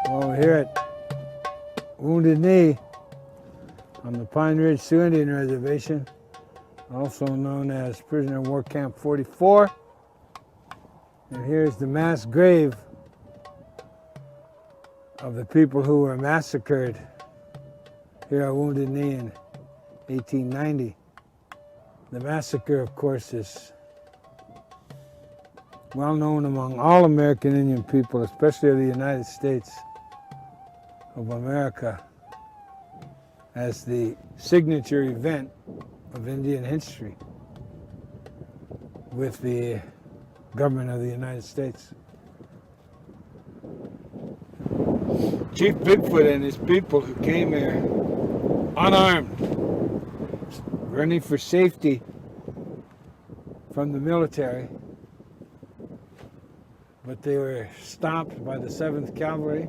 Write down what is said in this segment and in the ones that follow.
Well, we're here at Wounded Knee on the Pine Ridge Sioux Indian Reservation, also known as Prisoner of War Camp 44. And here's the mass grave of the people who were massacred here at Wounded Knee in 1890. The massacre, of course, is well known among all American Indian people, especially of the United States of America, as the signature event of Indian history with the government of the United States. Chief Bigfoot and his people who came here unarmed, running for safety from the military, but they were stopped by the 7th Cavalry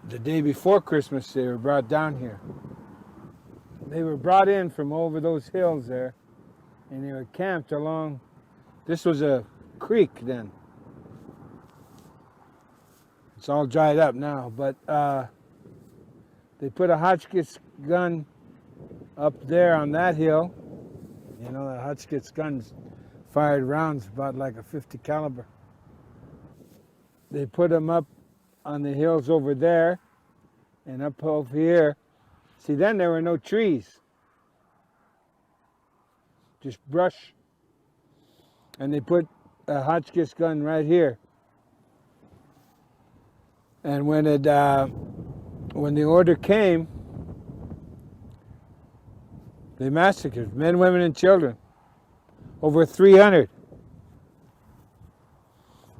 the day before Christmas. They were brought down here. They were brought in from over those hills there, and they were camped along. This was a creek then. It's all dried up now, but they put a Hotchkiss gun up there on that hill. You know, the Hotchkiss guns fired rounds about like a .50 caliber. They put them up on the hills over there and up over here. See, then there were no trees, just brush. And they put a Hotchkiss gun right here. And when the order came, they massacred men, women, and children. Over 300.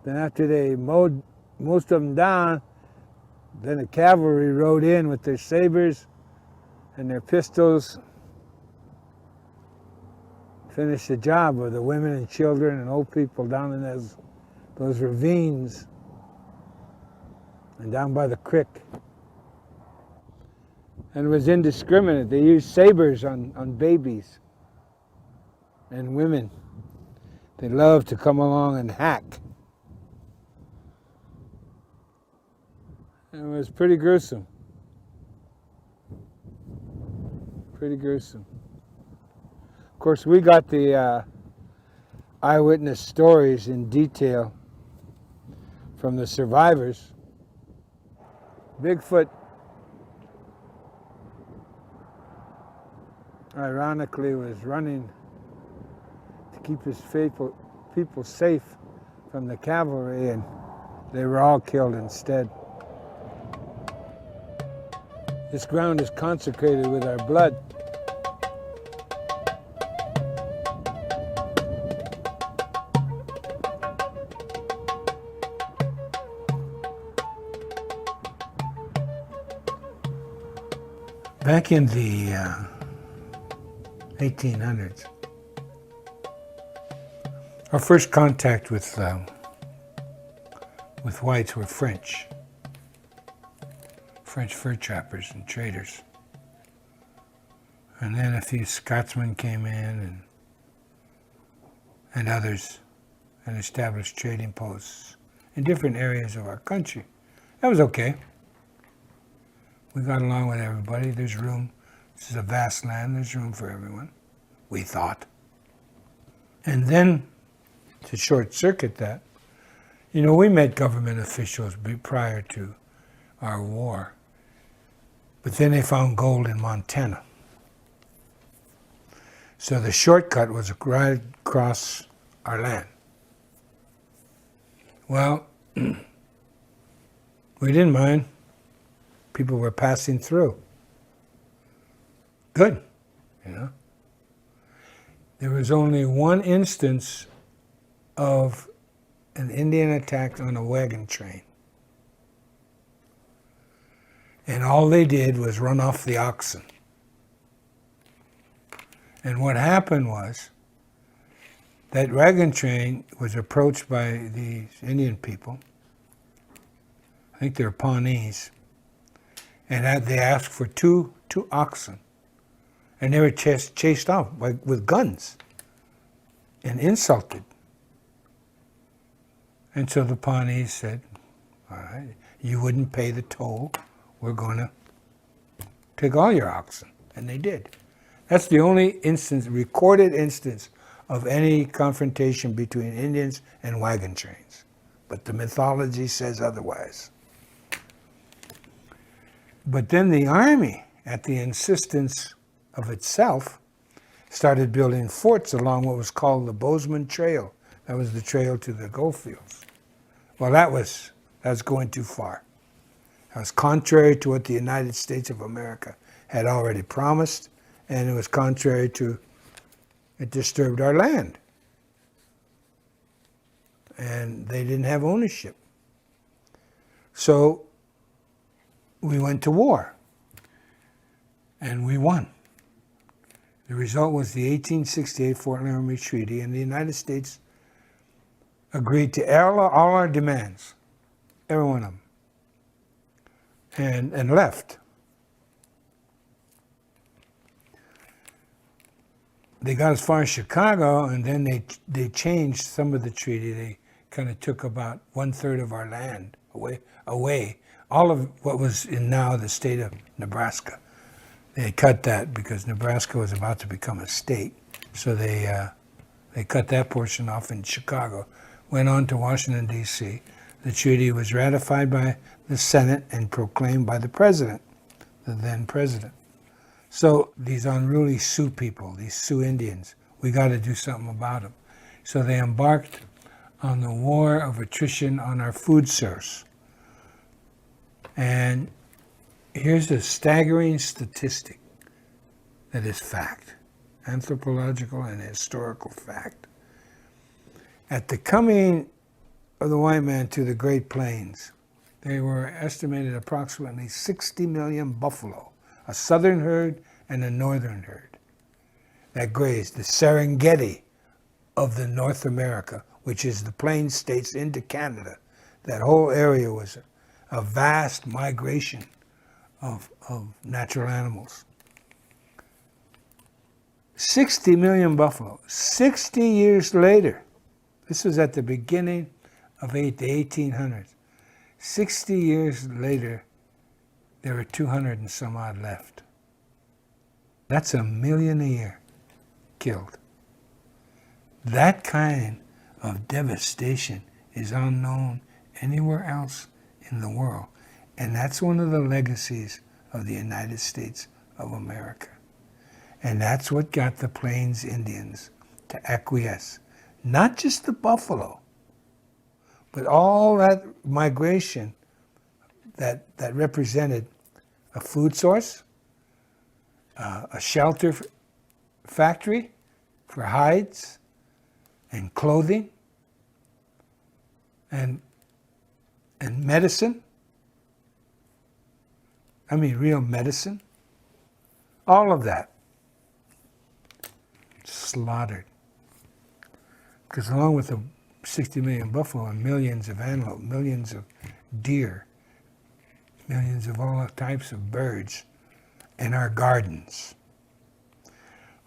Then after they mowed most of them down, then the cavalry rode in with their sabers and their pistols, finished the job of the women and children and old people down in those ravines and down by the creek. And it was indiscriminate. They used sabers on babies and women. They loved to come along and hack. It was pretty gruesome. Pretty gruesome. Of course, we got the eyewitness stories in detail from the survivors. Bigfoot, ironically, was running to keep his faithful people safe from the cavalry, and they were all killed instead. This ground is consecrated with our blood. Back in the 1800s, our first contact with whites were French fur trappers and traders. And then a few Scotsmen came in and others, and established trading posts in different areas of our country. That was okay. We got along with everybody. There's room. This is a vast land. There's room for everyone, we thought. And then, to short circuit that, you know, we met government officials prior to our war. But then they found gold in Montana. So the shortcut was right across our land. Well, we didn't mind. People were passing through. Good, you know. There was only one instance of an Indian attack on a wagon train. And all they did was run off the oxen. And what happened was that wagon train was approached by these Indian people. I think they're Pawnees. And they asked for two oxen. And they were chased off with guns and insulted. And so the Pawnees said, all right, you wouldn't pay the toll, we're going to take all your oxen. And they did. That's the only instance, recorded instance, of any confrontation between Indians and wagon trains. But the mythology says otherwise. But then the army, at the insistence of itself, started building forts along what was called the Bozeman Trail. That was the trail to the goldfields. Well, that was going too far. That was contrary to what the United States of America had already promised, and it was contrary to, it disturbed our land. And they didn't have ownership. So we went to war, and we won. The result was the 1868 Fort Laramie Treaty, and the United States agreed to all our demands, every one of them, and left. They got as far as Chicago, and then they changed some of the treaty. They kind of took about 1/3 of our land away. All of what was in now the state of Nebraska. They cut that because Nebraska was about to become a state. So they cut that portion off in Chicago, went on to Washington, D.C. The treaty was ratified by the Senate and proclaimed by the president, the then president. So these unruly Sioux people, these Sioux Indians, we got to do something about them. So they embarked on the war of attrition on our food source. And here's a staggering statistic that is fact, anthropological and historical fact. At the coming of the white man to the Great Plains, there were estimated approximately 60 million buffalo, a southern herd and a northern herd, that grazed the Serengeti of the North America, which is the Plains states into Canada. That whole area was a vast migration of natural animals. 60 million buffalo. 60 years later, this was at the beginning of the 1800s. 60 years later, there were 200 and some odd left. That's 1 million a year killed. That kind of devastation is unknown anywhere else in the world. And that's one of the legacies of the United States of America. And that's what got the Plains Indians to acquiesce. Not just the buffalo, but all that migration that represented a food source, a shelter factory for hides and clothing, and medicine. I mean, real medicine. All of that slaughtered. Because along with the 60 million buffalo and millions of antelope, millions of deer, millions of all types of birds in our gardens,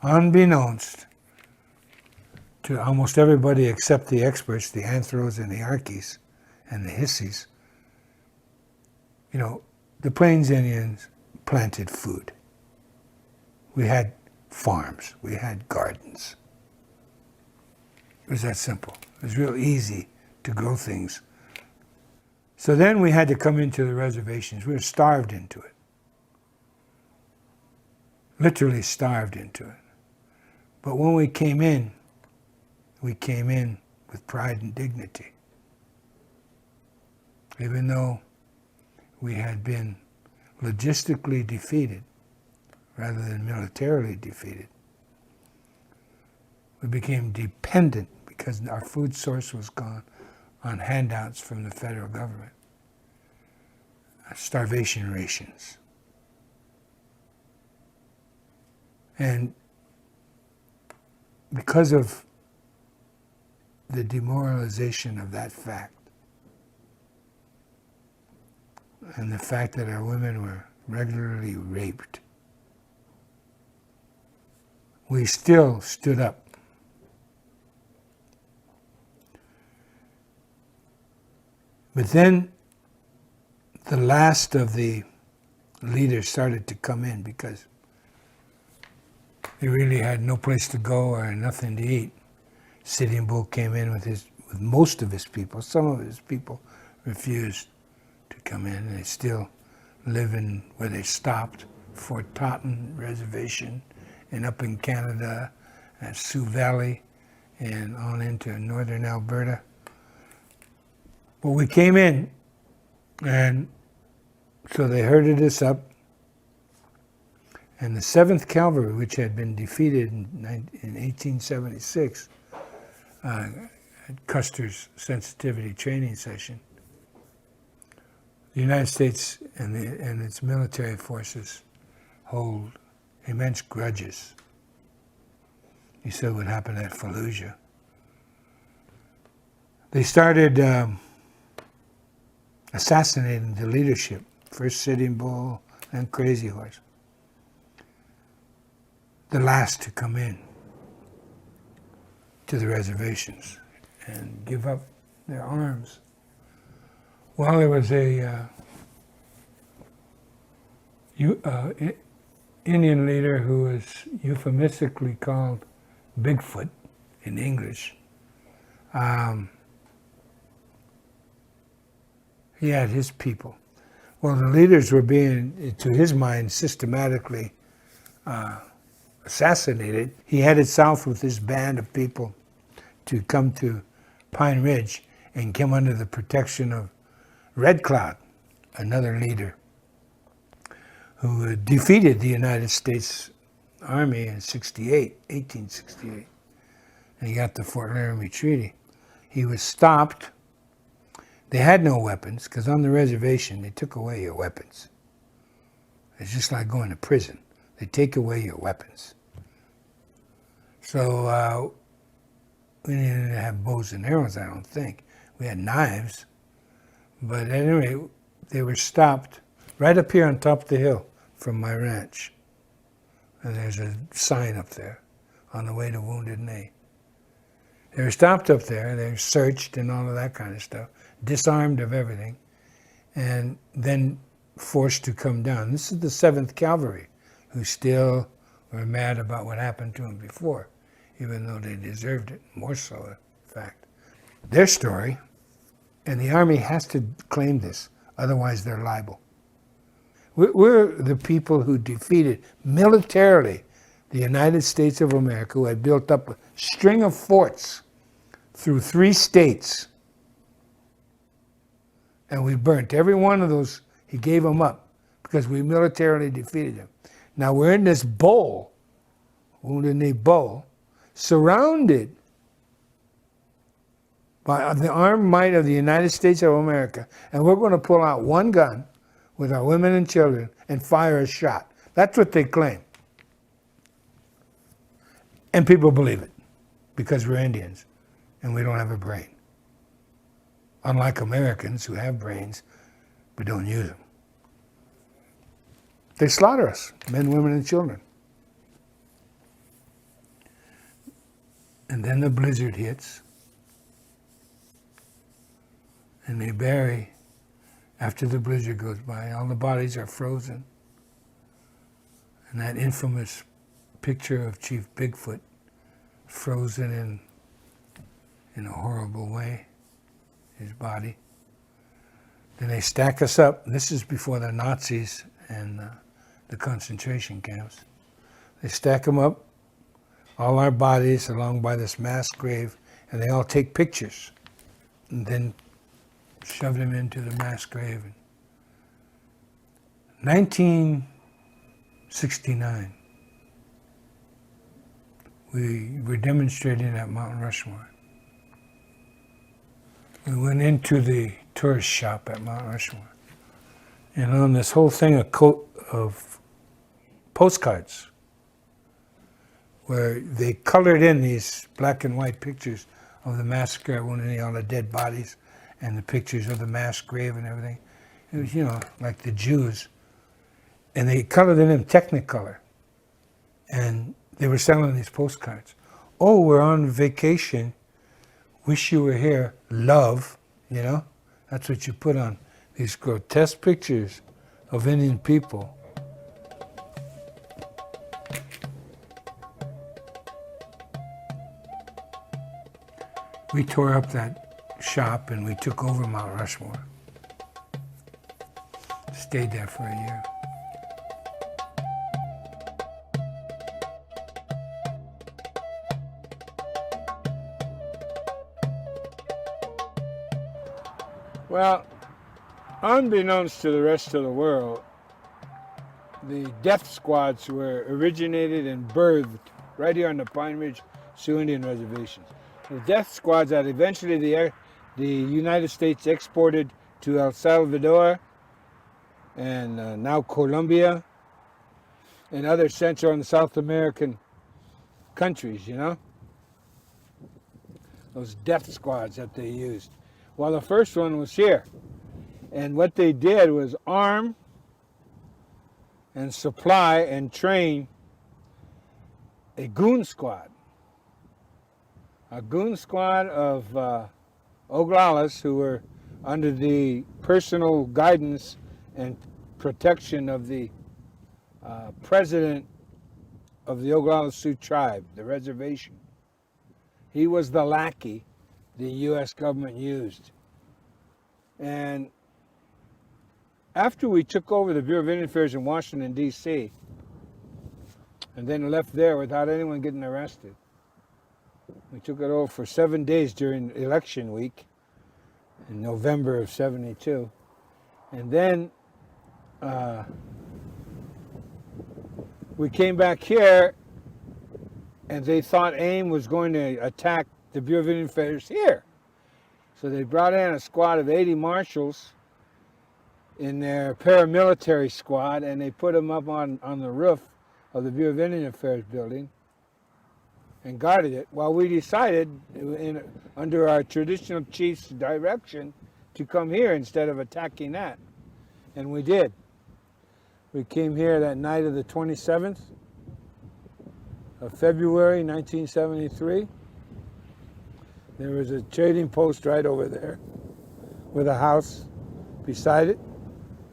unbeknownst to almost everybody except the experts, the anthros and the archies and the hissies, you know, the Plains Indians planted food. We had farms, we had gardens. It was that simple. It was real easy to grow things. So then we had to come into the reservations. We were starved into it. Literally starved into it. But when we came in with pride and dignity. Even though we had been logistically defeated rather than militarily defeated. We became dependent because our food source was gone on handouts from the federal government. Starvation rations. And because of the demoralization of that fact, and the fact that our women were regularly raped, we still stood up. But then the last of the leaders started to come in because they really had no place to go or nothing to eat. Sitting Bull came in with most of his people. Some of his people refused to come in, and they still live in where they stopped, Fort Totten Reservation, and up in Canada at Sioux Valley and on into northern Alberta. But we came in, and so they herded us up, and the 7th Cavalry, which had been defeated in 1876, at Custer's sensitivity training session, the United States and its military forces hold immense grudges. You said what happened at Fallujah. They started assassinating the leadership. First Sitting Bull, then Crazy Horse. The last to come in to the reservations and give up their arms. Well, there was a Indian leader who was euphemistically called Bigfoot in English. He had his people. Well, the leaders were being, to his mind, systematically assassinated. He headed south with his band of people to come to Pine Ridge and come under the protection of Red Cloud, another leader who defeated the United States Army in 1868. And he got the Fort Laramie Treaty. He was stopped. They had no weapons, because on the reservation, they took away your weapons. It's just like going to prison. They take away your weapons. So we didn't have bows and arrows, I don't think. We had knives. But anyway, they were stopped right up here on top of the hill from my ranch. And there's a sign up there on the way to Wounded Knee. They were stopped up there. They were searched and all of that kind of stuff, disarmed of everything, and then forced to come down. This is the 7th Cavalry, who still were mad about what happened to them before, even though they deserved it, more so, in fact. Their story, and the Army has to claim this, otherwise they're liable. We're the people who defeated militarily the United States of America, who had built up a string of forts through 3 states. And we burnt every one of those. He gave them up because we militarily defeated him. Now we're in this bowl, Wounded Knee Bowl, surrounded by the armed might of the United States of America, and we're going to pull out one gun with our women and children and fire a shot. That's what they claim. And people believe it because we're Indians and we don't have a brain. Unlike Americans who have brains but don't use them. They slaughter us, men, women, and children. And then the blizzard hits, and they bury, after the blizzard goes by, all the bodies are frozen. And that infamous picture of Chief Bigfoot frozen in a horrible way, his body. Then they stack us up. This is before the Nazis and the concentration camps. They stack them up, all our bodies along by this mass grave, and they all take pictures and then shove them into the mass grave. 1969, we were demonstrating at Mount Rushmore. We went into the tourist shop at Mount Rushmore, and on this whole thing, a coat of postcards where they colored in these black and white pictures of the massacre at Wounded Knee, all the dead bodies, and the pictures of the mass grave and everything. It was, like the Jews. And they colored it in Technicolor. And they were selling these postcards. Oh, we're on vacation. Wish you were here. Love, That That's what you put on these grotesque pictures of Indian people. We tore up that shop and we took over Mount Rushmore. Stayed there for a year. Well, unbeknownst to the rest of the world, the death squads were originated and birthed right here on the Pine Ridge Sioux Indian reservations. The death squads that eventually the United States exported to El Salvador and now Colombia and other Central and South American countries, you know? Those death squads that they used. Well, the first one was here. And what they did was arm and supply and train a goon squad. A goon squad of Oglalas who were under the personal guidance and protection of the president of the Oglala Sioux tribe, the reservation. He was the lackey the U.S. government used. And after we took over the Bureau of Indian Affairs in Washington, D.C., and then left there without anyone getting arrested, we took it over for 7 days during election week in November of '72. And then we came back here, and they thought AIM was going to attack the Bureau of Indian Affairs here. So they brought in a squad of 80 marshals in their paramilitary squad, and they put them up on the roof of the Bureau of Indian Affairs building and guarded it, while we decided, under our traditional chief's direction, to come here instead of attacking that. And we did. We came here that night of the 27th of February, 1973. There was a trading post right over there with a house beside it.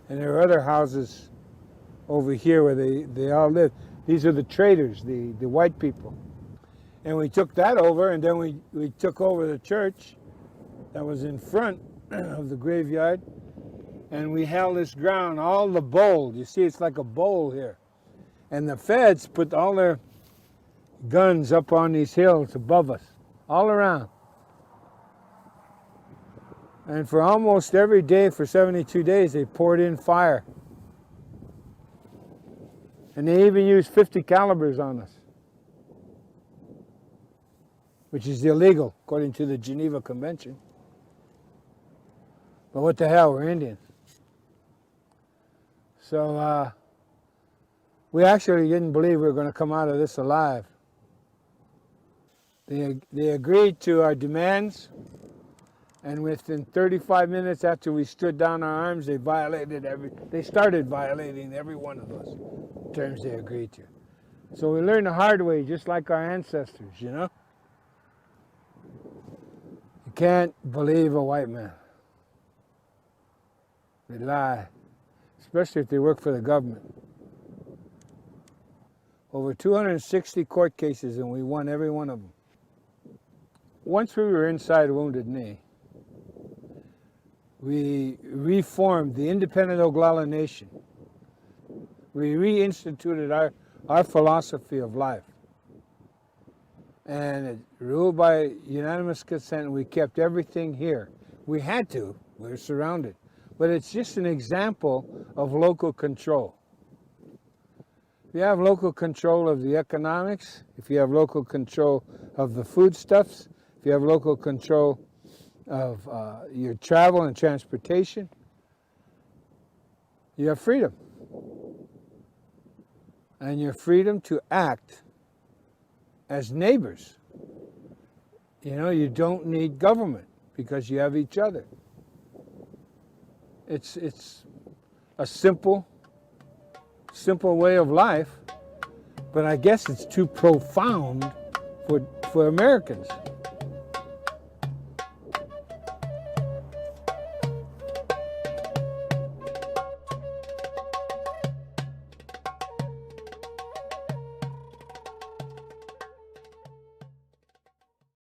And there were other houses over here where they all lived. These are the traders, the white people. And we took that over, and then we took over the church that was in front of the graveyard. And we held this ground, all the bowl. You see, it's like a bowl here. And the feds put all their guns up on these hills above us, all around. And for almost every day for 72 days, they poured in fire. And they even used 50 calibers on us, which is illegal according to the Geneva Convention. But what the hell, we're Indians. So we actually didn't believe we were going to come out of this alive. They agreed to our demands, and within 35 minutes after we stood down our arms, they started violating every one of those terms they agreed to. So we learned the hard way, just like our ancestors, you know? You can't believe a white man. They lie, especially if they work for the government. Over 260 court cases, and we won every one of them. Once we were inside Wounded Knee, we reformed the independent Oglala Nation. We reinstituted our philosophy of life. And it ruled by unanimous consent, we kept everything here. We had to, we were surrounded. But it's just an example of local control. If you have local control of the economics, if you have local control of the foodstuffs, if you have local control of your travel and transportation, you have freedom. And your freedom to act as neighbors. You know, you don't need government because you have each other. It's a simple way of life, but I guess it's too profound for Americans.